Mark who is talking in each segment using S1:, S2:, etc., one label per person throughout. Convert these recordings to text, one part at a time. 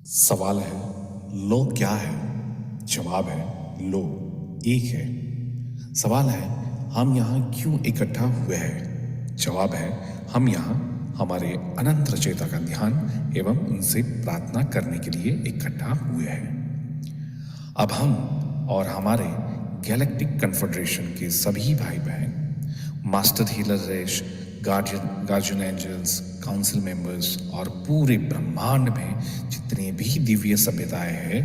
S1: सवाल है लो क्या है। जवाब है लो एक है। सवाल है हम यहाँ क्यों इकट्ठा हुए हैं। जवाब है हम यहाँ हमारे अनंत रचयिता का ध्यान एवं उनसे प्रार्थना करने के लिए इकट्ठा हुए हैं। अब हम और हमारे गैलेक्टिक कन्फेडरेशन के सभी भाई बहन, मास्टर हीलर रेश, गार्जियन एंजल्स, काउंसिल मेंबर्स और पूरे ब्रह्मांड में जितने भी दिव्य सभ्यताएं हैं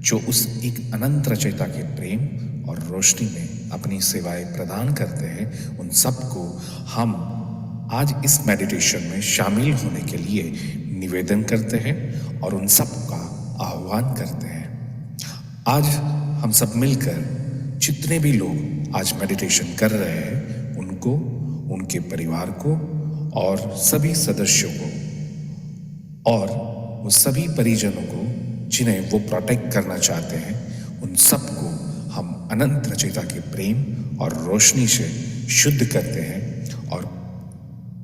S1: जो उस एक अनंत रचयिता के प्रेम और रोशनी में अपनी सेवाएं प्रदान करते हैं, उन सबको हम आज इस मेडिटेशन में शामिल होने के लिए निवेदन करते हैं और उन सब का आह्वान करते हैं। आज हम सब मिलकर जितने भी लोग आज मेडिटेशन कर रहे हैं उनको, उनके परिवार को और सभी सदस्यों को और वो सभी परिजनों को जिन्हें वो प्रोटेक्ट करना चाहते हैं, उन सबको हम अनंत रचयिता के प्रेम और रोशनी से शुद्ध करते हैं और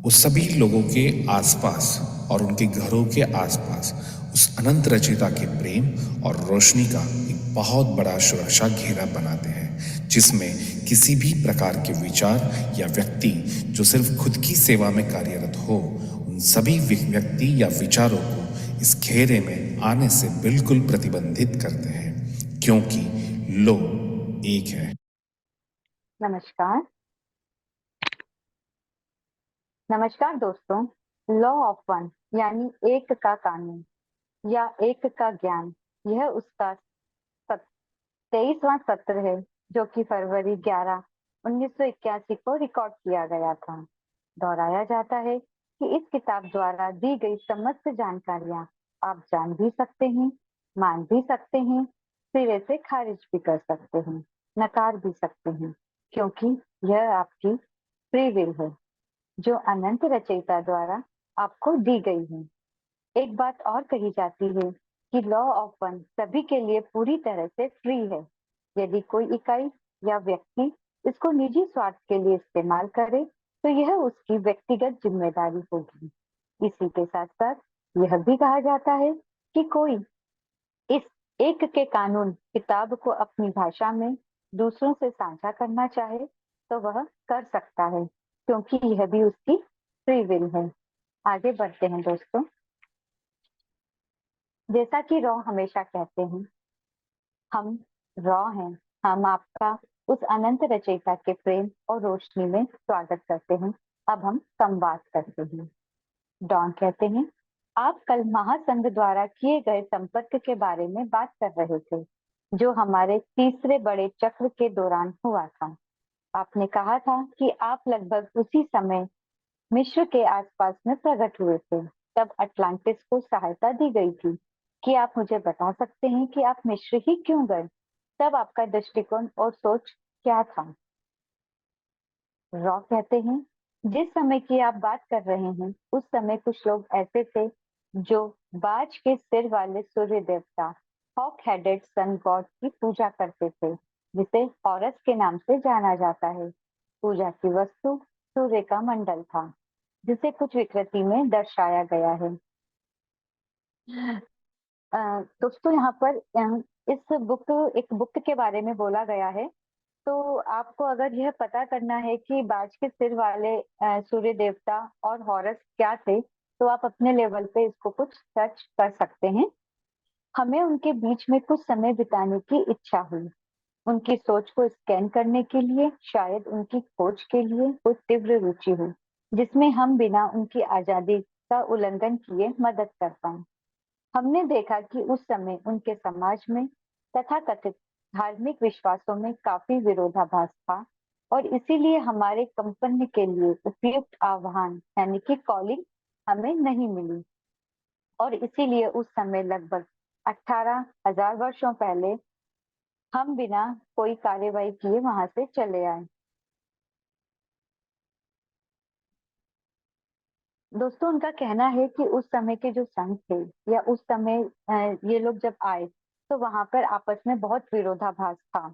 S1: उस सभी लोगों के आसपास और उनके घरों के आसपास उस अनंत रचयिता के प्रेम और रोशनी का एक बहुत बड़ा सुरक्षा घेरा बनाते हैं, जिसमें किसी भी प्रकार के विचार या व्यक्ति जो सिर्फ खुद की सेवा में कार्यरत हो, उन सभी व्यक्ति या विचारों को इस घेरे में आने से बिल्कुल प्रतिबंधित करते हैं, क्योंकि लो एक है।
S2: नमस्कार। नमस्कार दोस्तों। लॉ ऑफ वन यानी एक का कानून या एक का ज्ञान, यह उसका 23वां सत्र है जो कि फरवरी 11, 1981 को रिकॉर्ड किया गया था। दोहराया जाता है कि इस किताब द्वारा दी गई समस्त जानकारियां आप जान भी सकते हैं, मान भी सकते हैं, सिरे से खारिज भी कर सकते हैं, नकार भी सकते हैं, क्योंकि यह आपकी फ्री विल है जो अनंत रचयिता द्वारा आपको दी गई है। एक बात और कही जाती है कि लॉ ऑफ वन सभी के लिए पूरी तरह से फ्री है। यदि कोई इकाई या व्यक्ति इसको निजी स्वार्थ के लिए इस्तेमाल करे तो यह उसकी व्यक्तिगत जिम्मेदारी होगी। इसी के साथ साथ यह भी कहा जाता है कि कोई इस एक के कानून किताब को अपनी भाषा में दूसरों से साझा करना चाहे तो वह कर सकता है, क्योंकि यह भी उसकी फ्री विल है। आगे बढ़ते हैं दोस्तों। जैसा कि रॉ हमेशा कहते हैं, हम रॉ हैं। हम आपका उस अनंत रचयिता के प्रेम और रोशनी में स्वागत करते हैं। अब हम संवाद करते हैं। डॉन कहते हैं, आप कल महासंघ द्वारा किए गए संपर्क के बारे में बात कर रहे थे जो हमारे तीसरे बड़े चक्र के दौरान हुआ था। आपने कहा था कि आप लगभग उसी समय मिस्र के आसपास में प्रकट हुए थे तब अटलांटिस को सहायता दी गई थी। कि आप मुझे बता सकते हैं कि आप मिस्र ही क्यों गए? तब आपका दृष्टिकोण और सोच क्या था? रॉ कहते हैं, जिस समय की आप बात कर रहे हैं उस समय कुछ लोग ऐसे थे जो बाज के सिर वाले सूर्य देवता हॉक हेडेड सन गॉड की पूजा करते थे, जिसे हॉरस के नाम से जाना जाता है। पूजा की वस्तु सूर्य का मंडल था, जिसे कुछ विकृति में दर्शाया गया है। दोस्तों यहाँ पर इस एक बुक के बारे में बोला गया है। तो आपको अगर यह पता करना है कि बाज के सिर वाले सूर्य देवता और हॉरस क्या थे, तो आप अपने लेवल पे इसको कुछ सर्च कर सकते हैं। हमें उनके बीच में कुछ समय बिताने की इच्छा हुई। उनकी सोच को स्कैन करने के लिए, शायद उनकी खोज के लिए कोई तीव्र रुचि हुई जिसमें हम बिना उनकी आजादी का उल्लंघन किए मदद कर पाए। हमने देखा कि उस समय उनके समाज में तथाकथित धार्मिक विश्वासों में काफी विरोधाभास था और इसीलिए हमारे कंपनी के लिए उपयुक्त आह्वान यानी कि कॉलिंग हमें नहीं मिली और इसीलिए उस समय लगभग 18,000 वर्षों पहले हम बिना कोई कार्यवाही किए वहां से चले आए। दोस्तों उनका कहना है कि उस समय के जो संत थे या उस समय ये लोग जब आए तो वहां पर आपस में बहुत विरोधाभास था।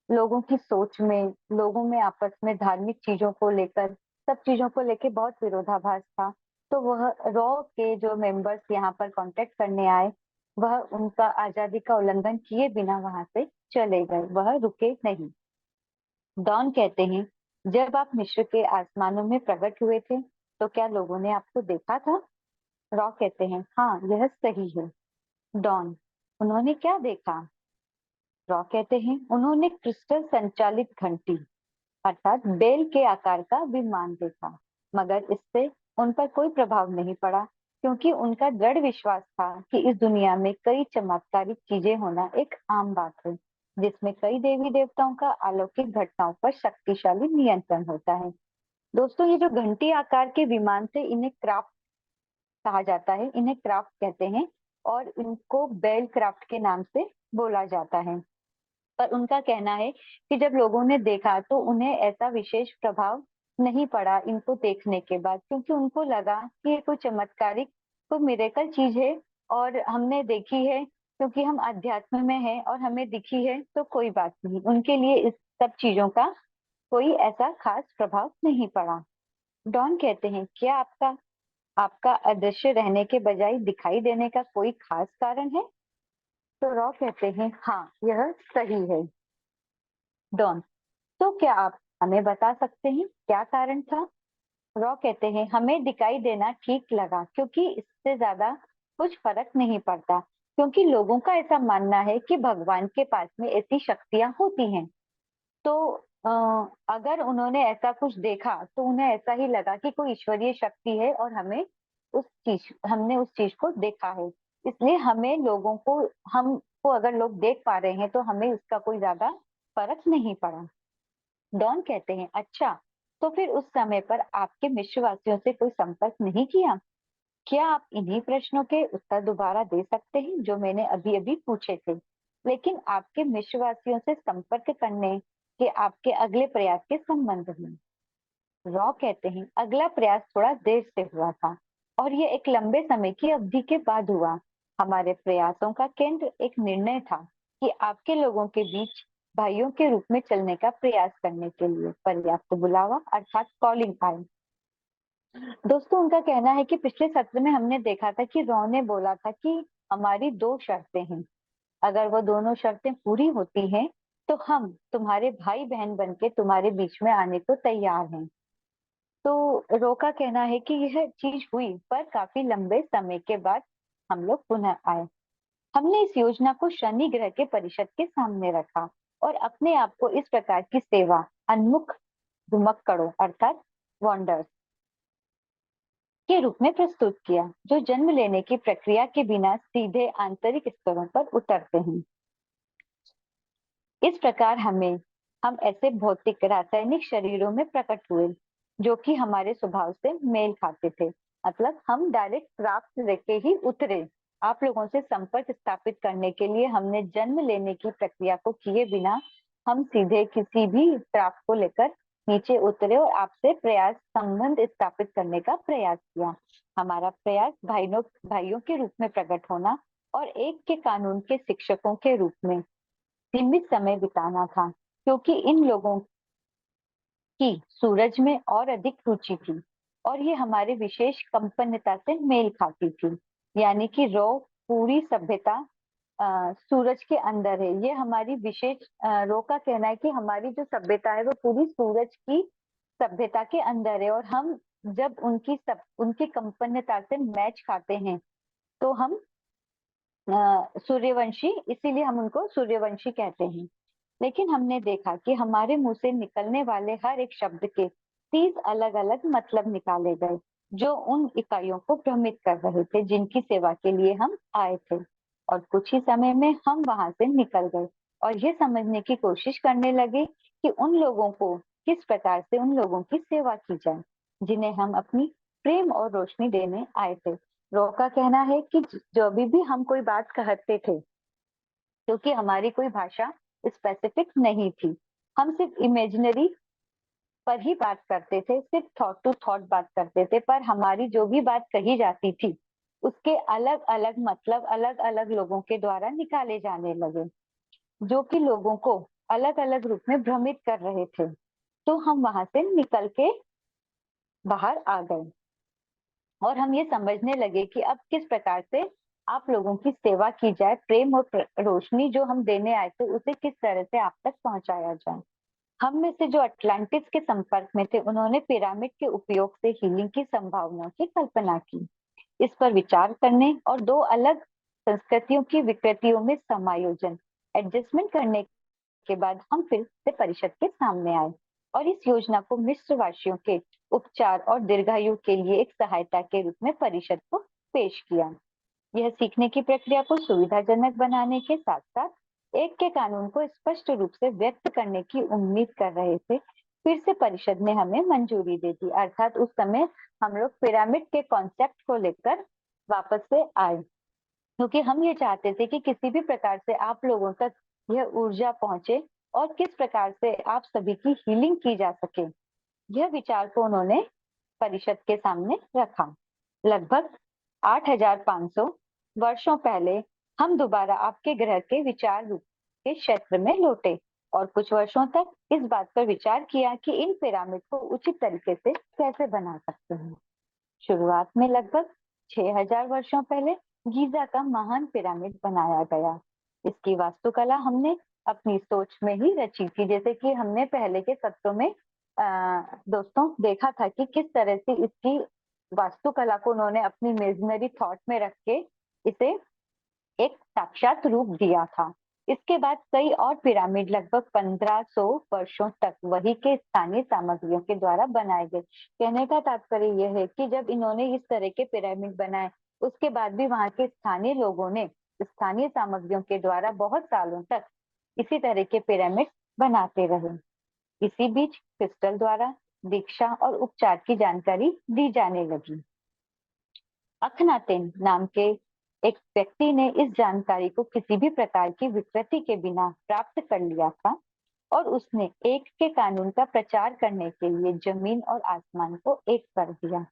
S2: लोगों की सोच में, लोगों में आपस में धार्मिक चीजों को लेकर, सब चीजों को लेकर बहुत विरोधाभास था। तो वह रॉ के जो मेंबर्स यहाँ पर कांटेक्ट करने आए वह उनका आजादी का उल्लंघन किए बिना वहां से चले गए, वह रुके नहीं। डॉन कहते हैं, जब आप मिस्र के आसमानों में प्रकट हुए थे तो क्या लोगों ने आपको देखा था? रॉ कहते हैं, हाँ यह सही है। डॉन, उन्होंने क्या देखा? रॉ कहते हैं, उन्होंने क्रिस्टल संचालित घंटी अर्थात बेल के आकार का विमान देखा, मगर इससे उन पर कोई प्रभाव नहीं पड़ा, क्योंकि उनका दृढ़ विश्वास था कि इस दुनिया में कई चमत्कारिक चीजें होना एक आम बात है, जिसमें कई देवी देवताओं का अलौकिक घटनाओं पर शक्तिशाली नियंत्रण होता है। दोस्तों, ये जो घंटी आकार के विमान थे, इन्हें क्राफ्ट कहा जाता है, इन्हें क्राफ्ट कहते हैं और इनको बेल क्राफ्ट के नाम से बोला जाता है। पर उनका कहना है कि जब लोगों ने देखा तो उन्हें ऐसा विशेष प्रभाव नहीं पड़ा इनको देखने के बाद, क्योंकि उनको लगा कि ये कोई चमत्कारिक, कोई मिरेकल चीज है और हमने देखी है, क्योंकि हम अध्यात्म में हैं और हमें दिखी है तो कोई बात नहीं। उनके लिए इस सब चीजों का कोई ऐसा खास प्रभाव नहीं पड़ा। डॉन कहते हैं, क्या आपका आपका अदृश्य रहने के बजाय दिखाई देने का कोई खास कारण है? तो रॉ कहते हैं, हाँ यह सही है। डॉन, तो क्या आप हमें बता सकते हैं क्या कारण था? रॉ कहते हैं, हमें दिखाई देना ठीक लगा, क्योंकि इससे ज्यादा कुछ फर्क नहीं पड़ता, क्योंकि लोगों का ऐसा मानना है कि भगवान के पास में ऐसी शक्तियां होती हैं। तो अ, अगर उन्होंने ऐसा कुछ देखा तो उन्हें ऐसा ही लगा कि कोई ईश्वरीय शक्ति है और हमने उस चीज को देखा है, इसलिए हमें लोगों को हमको अगर लोग देख पा रहे हैं तो हमें उसका कोई ज्यादा फर्क नहीं पड़ा। डॉन कहते हैं, अच्छा, तो फिर उस समय पर आपके मिश्रवासियों से कोई संपर्क नहीं किया? क्या आप इन्हीं प्रश्नों के उत्तर दोबारा दे सकते हैं जो मैंने अभी अभी पूछे थे? लेकिन आपके मिश्रवासियों से संपर्क करने के आपके अगले प्रयास के संबंध में। रॉ कहते हैं, अगला प्रयास थोड़ा देर से हुआ था और ये एक लंबे समय की अवधि के बाद हुआ। हमारे प्रयासों का केंद्र एक निर्णय था कि आपके लोगों के बीच भाइयों के रूप में चलने का प्रयास करने के लिए पर्याप्त बुलावा अर्थात कॉलिंग आए। दोस्तों, उनका कहना है कि पिछले सत्र में हमने देखा था कि रॉ ने बोला था कि हमारी दो शर्तें हैं, अगर वो दोनों शर्तें पूरी होती हैं तो हम तुम्हारे भाई बहन बनके तुम्हारे बीच में आने को तैयार हैं। तो रो का कहना है कि यह चीज हुई, पर काफी लंबे समय के बाद हम लोग पुनः आए। हमने इस योजना को शनि ग्रह के परिषद के सामने रखा और अपने आप को इस प्रकार की सेवा, अनमुख घुमक्कड़ों अर्थात वॉन्डर्स के रूप में प्रस्तुत किया, जो जन्म लेने की प्रक्रिया के बिना सीधे आंतरिक स्तरों पर उतरते हैं। इस प्रकार हम ऐसे भौतिक रासायनिक शरीरों में प्रकट हुए जो कि हमारे स्वभाव से मेल खाते थे। मतलब हम डायरेक्ट प्राप्त लेके ही उतरे। आप लोगों से संपर्क स्थापित करने के लिए हमने जन्म लेने की प्रक्रिया को किए बिना हम सीधे किसी भी प्राप्त को लेकर नीचे उतरे और आपसे प्रयास संबंध स्थापित करने का प्रयास किया। हमारा प्रयास भाइयों के रूप में प्रकट होना और एक के कानून के शिक्षकों के रूप में सीमित समय बिताना था, क्योंकि इन लोगों की सूरज में और अधिक रुचि थी और ये हमारे विशेष कंपन्यता से मेल खाती थी। यानी कि रो पूरी सभ्यता सूरज के अंदर है। ये हमारी विशेष रो का कहना है कि हमारी जो सभ्यता है वो पूरी सूरज की सभ्यता के अंदर है और हम जब उनकी कंपन्यता से मैच खाते हैं तो हम सूर्यवंशी, इसीलिए हम उनको सूर्यवंशी कहते हैं। लेकिन हमने देखा कि हमारे मुंह से निकलने वाले हर एक शब्द के 30 अलग अलग मतलब निकाले गए, जो उन इकाइयों को भ्रमित कर रहे थे जिनकी सेवा के लिए हम आए थे। और कुछ ही समय में हम वहां से निकल गए और ये समझने की कोशिश करने लगे कि उन लोगों को किस प्रकार से उन लोगों की सेवा की जाए जिन्हें हम अपनी प्रेम और रोशनी देने आए थे। रो का कहना है कि जो भी हम कोई बात कहते थे, क्योंकि हमारी कोई भाषा स्पेसिफिक नहीं थी, हम सिर्फ इमेजिनरी पर ही बात करते थे, सिर्फ थॉट टू थॉट बात करते थे, पर हमारी जो भी बात कही जाती थी उसके अलग अलग मतलब अलग अलग लोगों के द्वारा निकाले जाने लगे, जो कि लोगों को अलग अलग रूप में भ्रमित कर रहे थे। तो हम वहां से निकल के बाहर आ गए और हम ये समझने लगे कि अब किस प्रकार से आप लोगों की सेवा की जाए, प्रेम और रोशनी जो हम देने आए थे उसे किस तरह से आप तक पहुंचाया जाए। हम में से जो अटलांटिस के संपर्क में थे, उन्होंने पिरामिड के उपयोग से हीलिंग की संभावनाओं की कल्पना की। इस पर विचार करने और दो अलग संस्कृतियों की विकृतियों में समायोजन, एडजस्टमेंट करने के बाद हम फिर से परिषद के सामने आए और इस योजना को मिस्र वासियों के उपचार और दीर्घायु के लिए एक सहायता के रूप में परिषद को पेश किया। यह सीखने की प्रक्रिया को सुविधाजनक बनाने के साथ साथ एक के कानून को स्पष्ट रूप से व्यक्त करने की उम्मीद कर रहे थे। फिर से परिषद ने हमें मंजूरी दे दी, अर्थात उस समय हम लोग पिरामिड के कॉन्सेप्ट को लेकर वापस से आए, क्योंकि हम ये चाहते थे कि किसी भी प्रकार से आप लोगों तक यह ऊर्जा पहुंचे और किस प्रकार से आप सभी की हीलिंग की जा सके। यह विचार को उन्होंने परिषद के सामने रखा। लगभग 8,500 वर्षों पहले हम दोबारा आपके ग्रह के विचार रूप के क्षेत्र में लौटे और कुछ वर्षों तक इस बात पर विचार किया कि इन पिरामिड को उचित तरीके से कैसे बना सकते हैं। शुरुआत में लगभग 6,000 वर्षों पहले गीजा का महान पिरामिड बनाया गया। इसकी वास्तुकला हमने अपनी सोच में ही रची थी, जैसे कि हमने पहले के सत्रों में दोस्तों देखा था कि किस तरह से इसकी वास्तुकला को उन्होंने अपनी इमेजिनरी थॉट में रख के इसे एक साक्षात रूप दिया था। इसके बाद कई और पिरामिड लगभग 1500 वर्षों तक वही के स्थानीय सामग्रियों के द्वारा बनाए गए। कहने का तात्पर्य यह है कि जब इन्होंने इस तरह के पिरामिड बनाए, उसके बाद भी वहां के स्थानीय लोगों ने स्थानीय सामग्रियों के द्वारा बहुत सालों तक इसी तरह के पिरामिड बनाते रहे। इसी बीच क्रिस्टल द्वारा दीक्षा और उपचार की जानकारी दी जाने लगी। अखनातेन नाम के एक व्यक्ति ने इस जानकारी को किसी भी प्रकार की विकृति के बिना प्राप्त कर लिया था और उसने एक के कानून का प्रचार करने के लिए जमीन और आसमान को एक कर दिया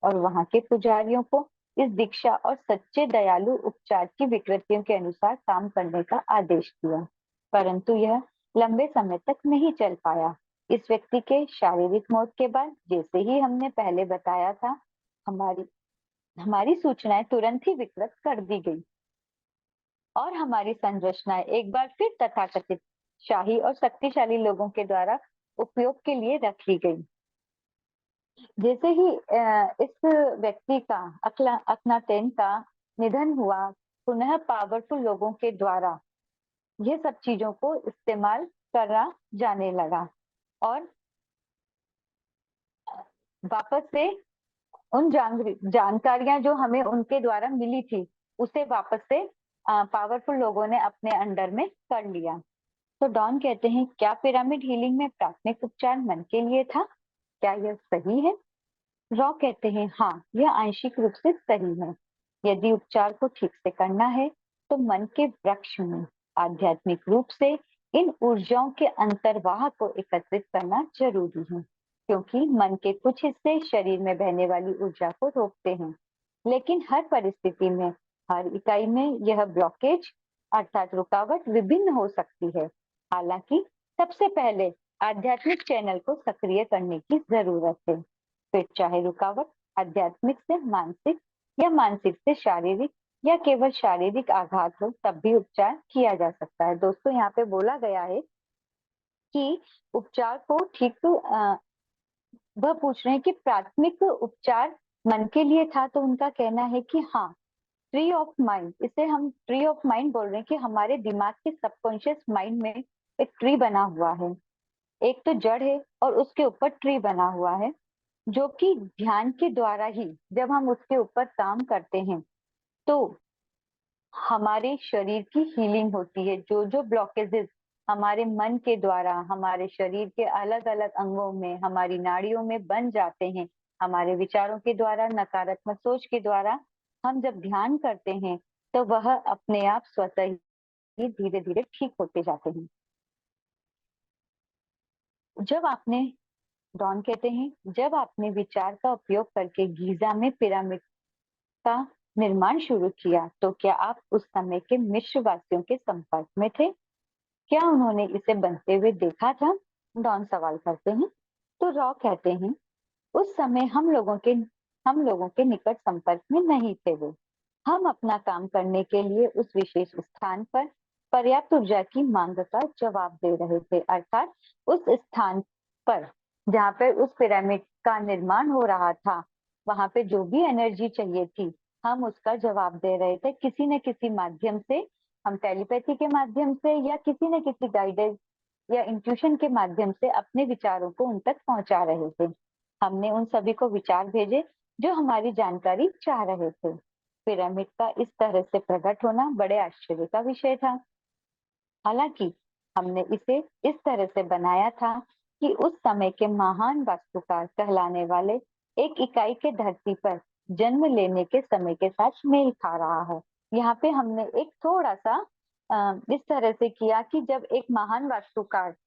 S2: और वहां के पुजारियों को इस दीक्षा और सच्चे दयालु उपचार की विकृतियों के अनुसार काम करने का आदेश दिया। परंतु यह लंबे समय तक नहीं चल पाया। इस व्यक्ति के शारीरिक मौत के बाद, जैसे ही हमने पहले बताया था, हमारी हमारी सूचनाएं तुरंत ही विकृत कर दी गई और हमारी संरचनाएं एक बार फिर तथाकथित शाही और शक्तिशाली लोगों के द्वारा उपयोग के लिए रख ली गई। जैसे ही इस व्यक्ति का अखनातेन का निधन हुआ, पुनः पावरफुल लोगों के द्वारा ये सब चीजों को इस्तेमाल करा जाने लगा और वापस से उन जानकारियां जो हमें उनके द्वारा मिली थी, उसे वापस से पावरफुल लोगों ने अपने अंडर में कर लिया। तो डॉन कहते हैं, क्या पिरामिड हीलिंग में प्राथमिक उपचार मन के लिए था? क्या यह सही है? रॉ कहते हैं, हाँ, यह आंशिक रूप से सही है। यदि उपचार को ठीक से करना है तो मन के वृक्ष में आध्यात्मिक रूप से इन ऊर्जाओं के अंतर्वाह को एकत्रित करना जरूरी है, क्योंकि मन के कुछ हिस्से शरीर में बहने वाली ऊर्जा को रोकते हैं। लेकिन हर परिस्थिति में, हर इकाई में यह ब्लॉकेज अर्थात रुकावट विभिन्न हो सकती है। हालांकि सबसे पहले आध्यात्मिक चैनल को सक्रिय करने की जरूरत है। फिर चाहे रुकावट आध्यात्मिक से मानसिक या मानसिक से शारीरिक या केवल शारीरिक आघात हो, तब भी उपचार किया जा सकता है। दोस्तों, यहाँ पे बोला गया है कि उपचार को ठीक वह पूछ रहे हैं कि प्राथमिक उपचार मन के लिए था, तो उनका कहना है कि हाँ, ट्री ऑफ माइंड, इसे हम ट्री ऑफ माइंड बोल रहे हैं कि हमारे दिमाग के सबकॉन्शियस माइंड में एक ट्री बना हुआ है। एक तो जड़ है और उसके ऊपर ट्री बना हुआ है, जो कि ध्यान के द्वारा ही जब हम उसके ऊपर काम करते हैं तो हमारे शरीर की हीलिंग होती है। जो जो ब्लॉकेजेस हमारे मन के द्वारा हमारे शरीर के अलग अलग अंगों में, हमारी नाड़ियों में बन जाते हैं, हमारे विचारों के द्वारा, नकारात्मक सोच के द्वारा हम जब ध्यान करते हैं तो वह अपने आप स्वतः ही धीरे धीरे ठीक होते जाते हैं। जब आपने डॉन कहते हैं, जब आपने विचार का उपयोग करके गीजा में पिरामिड का निर्माण शुरू किया, तो क्या आप उस समय के मिस्र वासियों के संपर्क में थे? क्या उन्होंने इसे बनते हुए देखा था? डॉन सवाल करते हैं। तो रॉ कहते हैं, उस समय हम लोगों के निकट संपर्क में नहीं थे वो, हम अपना काम करने के लिए उस विशेष स्थान पर पर्याप्त ऊर्जा की मांग का जवाब दे रहे थे, अर्थात उस स्थान पर जहाँ पे उस पिरामिड का निर्माण हो रहा था, वहां पे जो भी एनर्जी चाहिए थी, हम उसका जवाब दे रहे थे किसी न किसी माध्यम से। हम टेलीपैथी के माध्यम से या किसी न किसी गाइडेंस या इंट्यूशन के माध्यम से अपने विचारों को उन तक पहुंचा रहे थे। हमने उन सभी को विचार भेजे जो हमारी जानकारी चाह रहे थे। पिरामिड का इस तरह से प्रकट होना बड़े आश्चर्य का विषय था। हालांकि हमने इसे इस तरह से बनाया था कि उस समय के महान वास्तुकार कहलाने वाले एक इकाई के धरती पर जन्म लेने के समय के साथ मेल खा रहा है। यहाँ पे हमने एक थोड़ा सा इस तरह से किया कि जब एक महान वास्तुकार,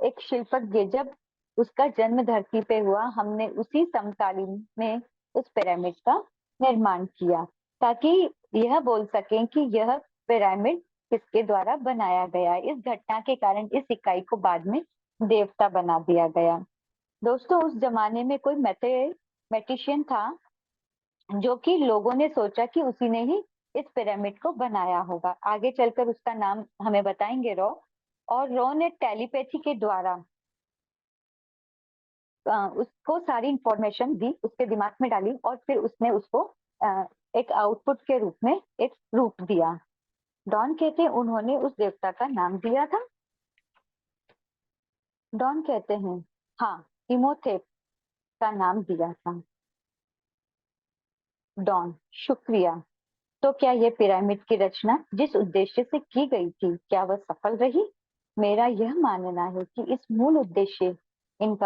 S2: एक शिल्पज्ञ, जब उसका जन्म धरती पे हुआ, हमने उसी समकालीन में उस पिरामिड का निर्माण किया, ताकि यह बोल सकें कि यह पिरामिड किसके द्वारा बनाया गया। इस घटना के कारण इस इकाई को बाद में देवता बना दिया गया। दोस्तों, उस जमाने में कोई मैथमेटिशियन था जो कि लोगों ने सोचा कि उसी ने ही इस पिरामिड को बनाया होगा। आगे चलकर उसका नाम हमें बताएंगे रॉ। और रॉ ने टेलीपैथी के द्वारा उसको सारी इंफॉर्मेशन दी, उसके दिमाग में डाली और फिर उसने उसको एक आउटपुट के रूप में एक रूप दिया। डॉन कहते हैं उन्होंने उस देवता का नाम दिया था, डॉन कहते हैं हाँ, इमोथेप का नाम दिया था। डॉन, शुक्रिया। तो क्या यह पिरामिड की रचना जिस उद्देश्य से की गई थी, क्या वह सफल रही? मेरा यह मानना है कि इनका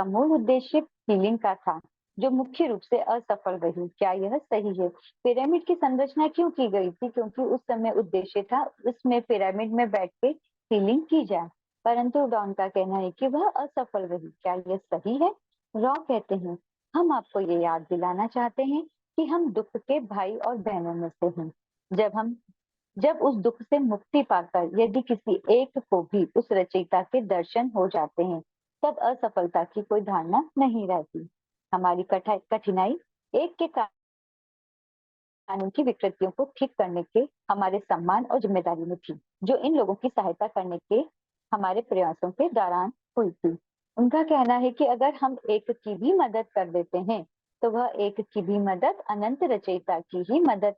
S2: मूल उद्देश्य हीलिंग का था, जो मुख्य रूप से असफल रही। क्या यह सही है? पिरामिड की संरचना क्यों की गई थी? क्योंकि उस समय उद्देश्य था उसमें पिरामिड में बैठ के हीलिंग की जाए, परंतु डॉन का कहना है कि वह असफल रही। क्या यह सही है? रॉ कहते हैं हम आपको ये याद दिलाना चाहते हैं कि हम दुख के भाई और बहनों में से हैं। जब उस दुख से मुक्ति पाकर यदि किसी एक को भी उस रचयिता के दर्शन हो जाते हैं, तब असफलता की कोई धारणा नहीं रहती। हमारी कठिनाई एक के कानून की विकृतियों को ठीक करने के हमारे सम्मान और जिम्मेदारी में थी, जो इन लोगों की सहायता करने के हमारे प्रयासों के दौरान हुई थी। उनका कहना है कि अगर हम एक की भी मदद कर देते हैं, तो वह एक की भी मदद अनंत रचयिता की ही मदद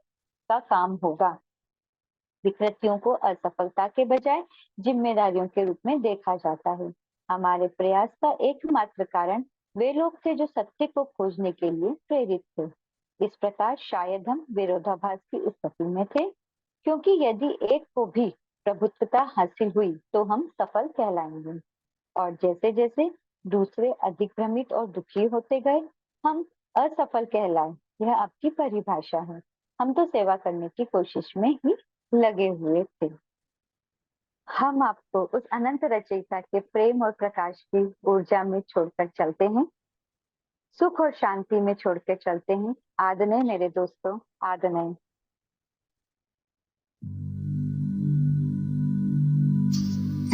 S2: का काम होगा। विकृतियों को असफलता के बजाय जिम्मेदारियों के रूप में देखा जाता है। हमारे प्रयास का एकमात्र कारण वे लोग थे जो सत्य को खोजने के लिए प्रेरित थे। इस प्रकार शायद हम विरोधाभास की स्थिति में थे, क्योंकि यदि एक को भी प्रभुत्वता हासिल हुई तो हम सफल कहलाएंगे, और जैसे जैसे दूसरे अधिक भ्रमित और दुखी होते गए, हम असफल कहलाए। यह आपकी परिभाषा है। हम तो सेवा करने की कोशिश में ही लगे हुए थे। हम आपको उस अनंत रचयिता के प्रेम और प्रकाश की ऊर्जा में छोड़कर चलते हैं, सुख और शांति में छोड़कर चलते हैं। आदरणीय मेरे दोस्तों, आदरणीय।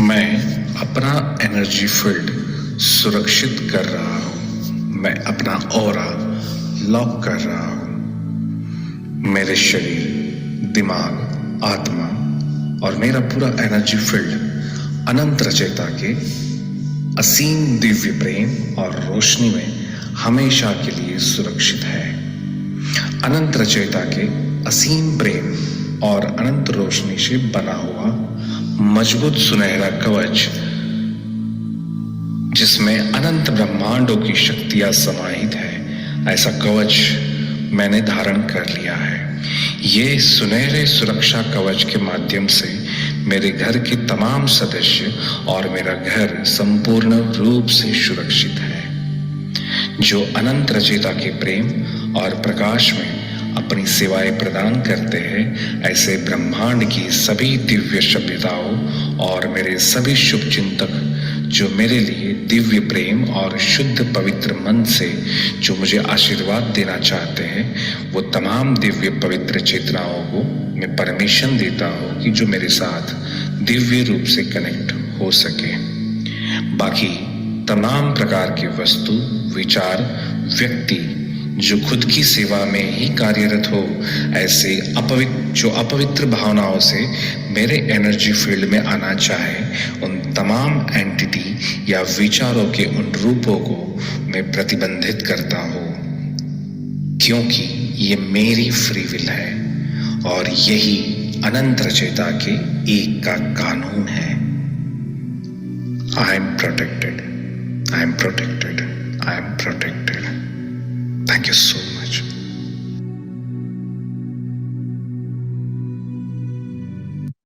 S1: मैं अपना एनर्जी फील्ड सुरक्षित कर रहा हूं। मैं अपना ऑरा लॉक कर रहा हूं। मेरे शरीर, दिमाग, आत्मा और मेरा पूरा एनर्जी फील्ड अनंत रचयिता के असीम दिव्य प्रेम और रोशनी में हमेशा के लिए सुरक्षित है। अनंत रचयिता के असीम प्रेम और अनंत रोशनी से बना हुआ मजबूत सुनहरा कवच, जिसमें अनंत ब्रह्मांडों की शक्तियां समाहित है, ऐसा कवच मैंने धारण कर लिया है। ये सुनहरे सुरक्षा कवच के माध्यम से मेरे घर के तमाम सदस्य और मेरा घर संपूर्ण रूप से सुरक्षित है। जो अनंत रचयिता के प्रेम और प्रकाश में अपनी सेवाएं प्रदान करते हैं, ऐसे ब्रह्मांड की सभी दिव्य सभ्यताओं और मेरे सभी शुभ चिंतक जो मेरे लिए दिव्य प्रेम और शुद्ध पवित्र मन से जो मुझे आशीर्वाद देना चाहते हैं, वो तमाम दिव्य पवित्र चेतनाओं को मैं परमिशन देता हूँ कि जो मेरे साथ दिव्य रूप से कनेक्ट हो सके। बाकी तमाम प्रकार की वस्तु, विचार, व्यक्ति जो खुद की सेवा में ही कार्यरत हो, ऐसे अपवित्र भावनाओं से मेरे एनर्जी फील्ड में आना चाहे, उन तमाम एंटिटी या विचारों के उन रूपों को मैं प्रतिबंधित करता हूँ, क्योंकि ये मेरी फ्री विल है और यही अनंत रचयिता के एक का कानून है। I am protected, I am protected, I am protected. Thank you so much.